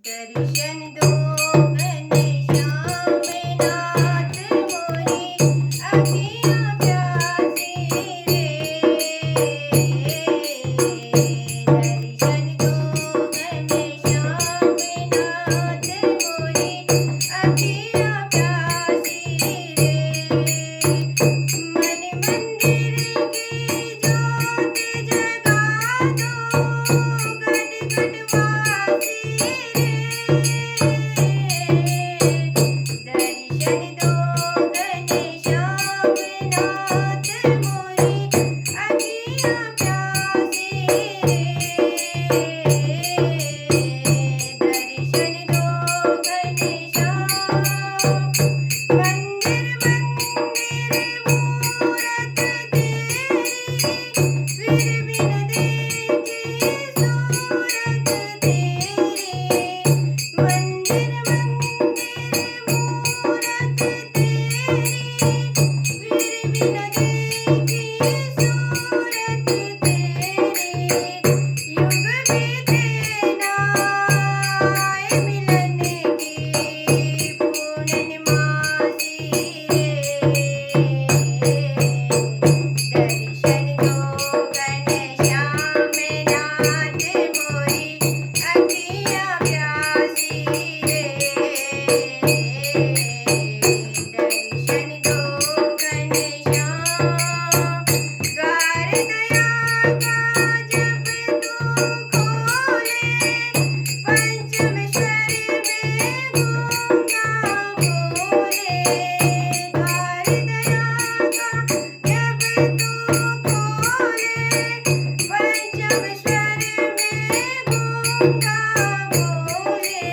दर्शन दो घनश्याम नाथ मोरी अखियाँ प्यासी रे। दर्शन दो घनश्याम नाथ मोरी अखियाँ प्यासी रे। मन मंदिर की ज्योत जगा दो गढ़ गढ़वासी रे। दर्शन दो घनश्याम नाथ मोरी अखियाँ प्यासी रे। दर्शन दो घनश्याम मंदिर मंदिर मूरत तेरी फिर बिन देखी सूरत तेरी। मंदिर मंदिर मूरत तेरी फिर बिन देखी सूरत तेरी। युग बीते नाय मिलन की पूर्णिमासी रे। दर्शन दो घनश्याम नाथ मोरी अखियाँ प्यासी रे। दर्शन दो घनश्याम द्वार दया का जब तू खोले पंचमेश्वर में गूंगा बोले। द्वार दया का जब तू खोले पंचमेश्वर में गूंगा बोले।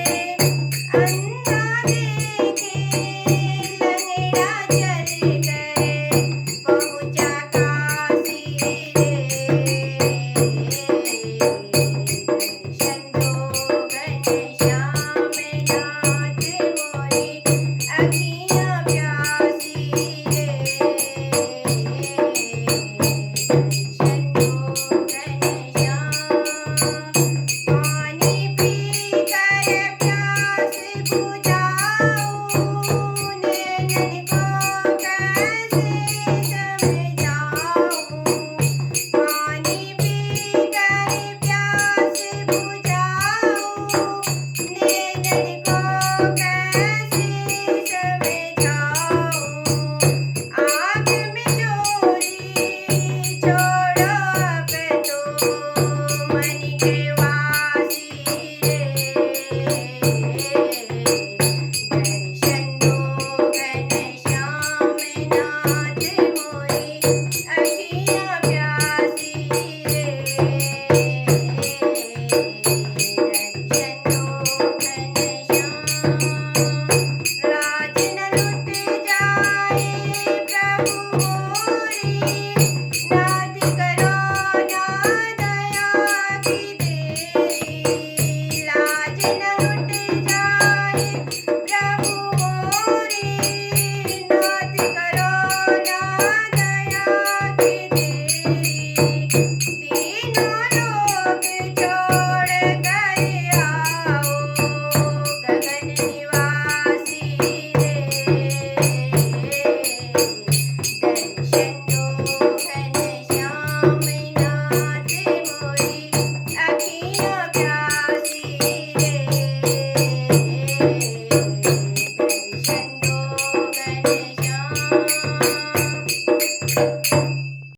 अंधा देखे लंगड़ा चल कर पहुँचा काशी रे। दर्शन दो घनश्याम नाथ मोरी अखियाँ प्यासी रे। दर्शन दो घनश्याम पानी पी कर